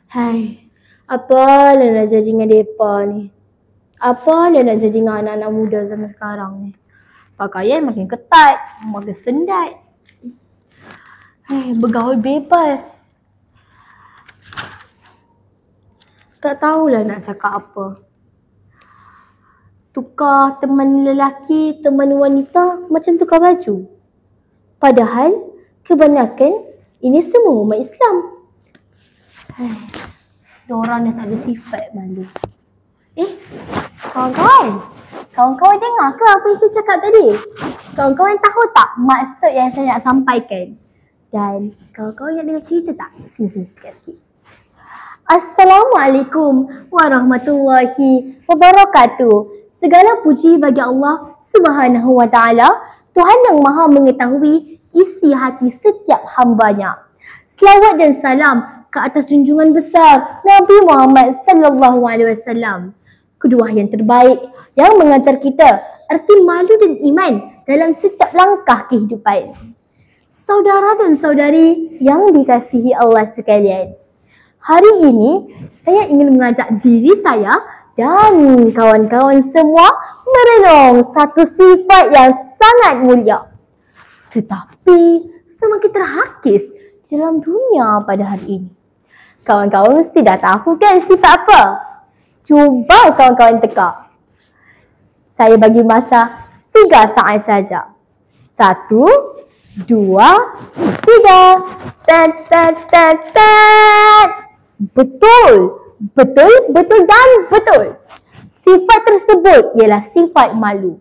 Hai, apa lah nak jadi dengan mereka ni? Apa lah nak jadi dengan anak-anak muda zaman sekarang ni? Pakaian makin ketat, makin sendat. Hai, bergaul bebas. Tak tahulah nak cakap apa. Tukar teman lelaki, teman wanita macam tukar baju. Padahal kebanyakan ini semua umat Islam. Diorang dah tak ada sifat malu. Kawan-kawan. Kawan-kawan dengar ke apa yang saya cakap tadi? Kawan-kawan tahu tak maksud yang saya nak sampaikan? Dan kawan-kawan nak dengar cerita tak? Sini sikit. Assalamualaikum warahmatullahi wabarakatuh. Segala puji bagi Allah Subhanahu wa ta'ala, Tuhan yang maha mengetahui isi hati setiap hambanya. Selawat dan salam ke atas junjungan besar Nabi Muhammad sallallahu alaihi wasallam, kedua yang terbaik yang mengajar kita arti malu dan iman dalam setiap langkah kehidupan. Saudara dan saudari yang dikasihi Allah sekalian, hari ini saya ingin mengajak diri saya dan kawan-kawan semua merenung satu sifat yang sangat mulia, tetapi semakin terhakis dalam dunia pada hari ini. Kawan-kawan mesti dah tahu kan sifat apa? Cuba kawan-kawan teka. Saya bagi masa 3 saat saja. 1, 2, 3. Betul dan betul. Sifat tersebut ialah sifat malu.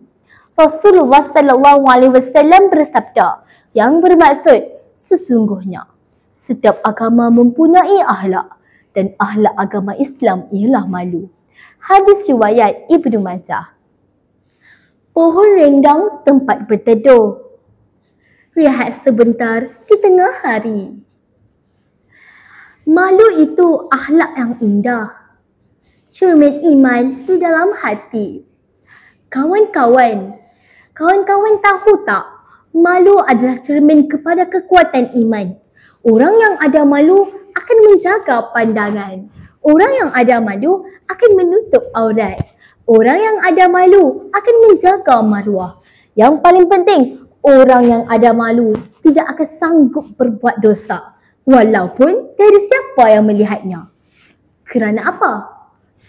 Rasulullah sallallahu alaihi wasallam bersabda yang bermaksud sesungguhnya setiap agama mempunyai akhlak dan akhlak agama Islam ialah malu. Hadis riwayat Ibnu Majah. Pohon rindang tempat berteduh. Rehat sebentar di tengah hari. Malu itu akhlak yang indah, cermin iman di dalam hati. Kawan-kawan tahu tak? Malu adalah cermin kepada kekuatan iman. Orang yang ada malu akan menjaga pandangan. Orang yang ada malu akan menutup aurat. Orang yang ada malu akan menjaga maruah. Yang paling penting, orang yang ada malu tidak akan sanggup berbuat dosa, walaupun dari siapa yang melihatnya. Kerana apa?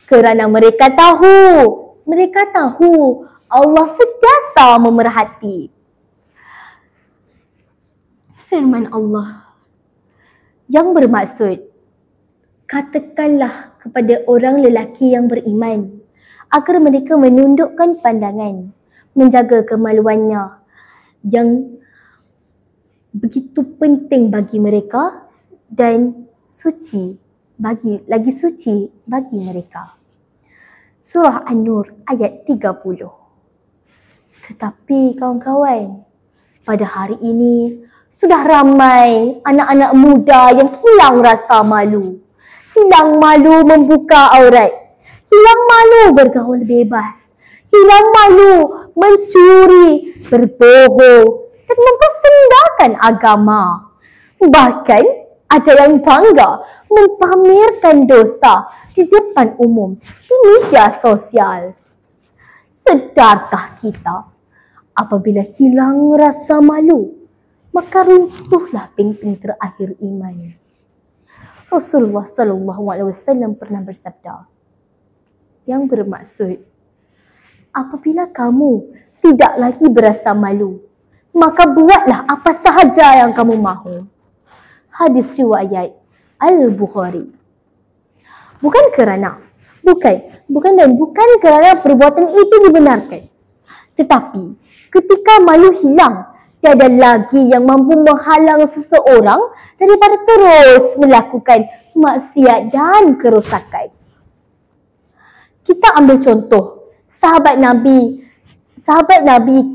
Kerana mereka tahu Allah sentiasa memerhati. Firman Allah yang bermaksud, katakanlah kepada orang lelaki yang beriman agar mereka menundukkan pandangan, menjaga kemaluannya yang begitu penting bagi mereka dan suci bagi mereka. Surah An-Nur ayat 30. Tetapi kawan-kawan, pada hari ini sudah ramai anak-anak muda yang hilang rasa malu. Hilang malu membuka aurat. Hilang malu bergaul bebas. Hilang malu mencuri, berbohong dan mempersendakan agama. Bahkan ada yang bangga mempamerkan dosa di depan umum di media sosial. Sedarkah kita apabila hilang rasa malu, maka runtuhlah pintu terakhir iman. Rasulullah sallallahu alaihi wasallam pernah bersabda yang bermaksud, apabila kamu tidak lagi berasa malu, maka buatlah apa sahaja yang kamu mahu. Hadis riwayat Al-Bukhari. Bukan kerana perbuatan itu dibenarkan, tetapi ketika malu hilang, tiada lagi yang mampu menghalang seseorang daripada terus melakukan maksiat dan kerosakan. Kita ambil contoh sahabat Nabi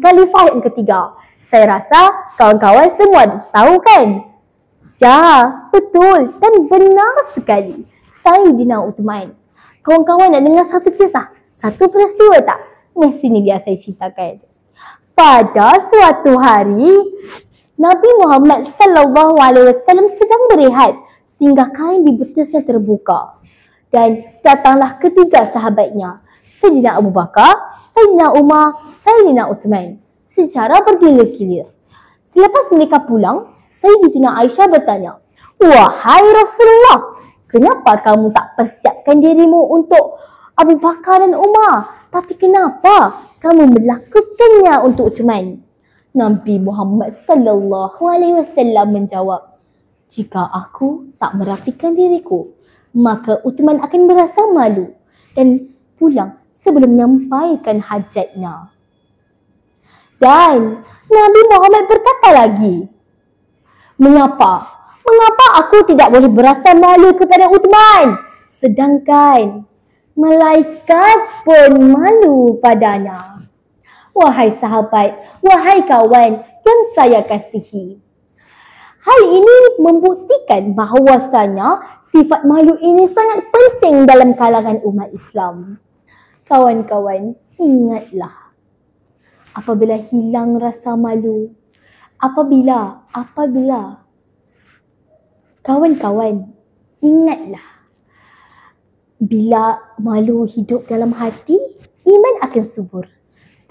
Khalifah yang ketiga. Saya rasa kawan-kawan semua tahu kan? Ya, betul dan benar sekali. Sayyidina Uthman. Kawan-kawan nak dengar satu kisah, satu peristiwa tak? Sini biar saya ceritakan. Pada suatu hari, Nabi Muhammad sallallahu alaihi wasallam sedang berehat sehingga kain di betisnya terbuka. Dan datanglah ketiga sahabatnya, Sayyidina Abu Bakar, Sayyidina Umar, Sayyidina Uthman, secara bergilir-gilir. Selepas mereka pulang, Sayyidatina Aisyah bertanya, "Wahai Rasulullah, kenapa kamu tak persiapkan dirimu untuk Abu Bakar dan Umar, tapi kenapa kamu melakukannya untuk Uthman?" Nabi Muhammad sallallahu alaihi wasallam menjawab, "Jika aku tak merapikan diriku, maka Uthman akan merasa malu dan pulang sebelum menyampaikan hajatnya." Dan Nabi Muhammad berkata lagi, Mengapa aku tidak boleh berasa malu kepada Uthman, sedangkan malaikat pun malu padanya?" Wahai sahabat, wahai kawan yang saya kasihi, hal ini membuktikan bahawasanya sifat malu ini sangat penting dalam kalangan umat Islam. Kawan-kawan, ingatlah, apabila hilang rasa malu, apabila kawan-kawan, ingatlah, bila malu hidup dalam hati, iman akan subur.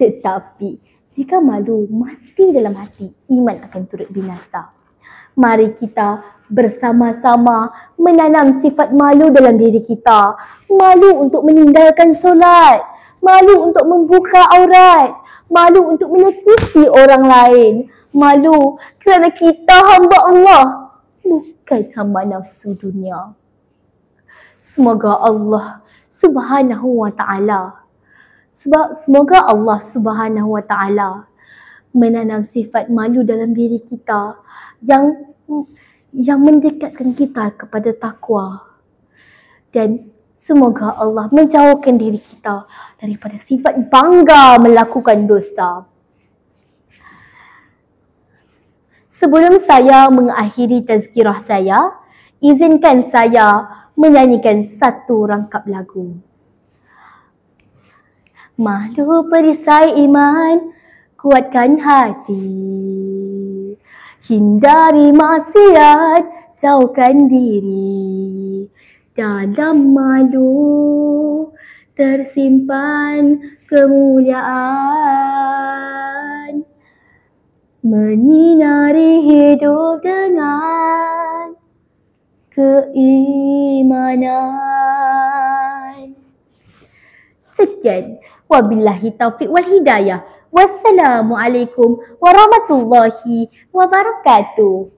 Tetapi jika malu mati dalam hati, iman akan turut binasa. Mari kita bersama-sama menanam sifat malu dalam diri kita. Malu untuk meninggalkan solat, malu untuk membuka aurat, malu untuk menyakiti orang lain, malu kerana kita hamba Allah, bukan hamba nafsu dunia. Semoga Allah Subhanahu wa ta'ala menanam sifat malu dalam diri kita yang mendekatkan kita kepada takwa, dan semoga Allah menjauhkan diri kita daripada sifat bangga melakukan dosa. Sebelum saya mengakhiri tazkirah saya, izinkan saya menyanyikan satu rangkap lagu. Malu perisai iman, kuatkan hati, hindari maksiat, jauhkan diri. Dalam malu tersimpan kemuliaan, menyinari hidup dengan keimanan. Sekian, wabillahi taufiq wal hidayah. Wassalamualaikum warahmatullahi wabarakatuh.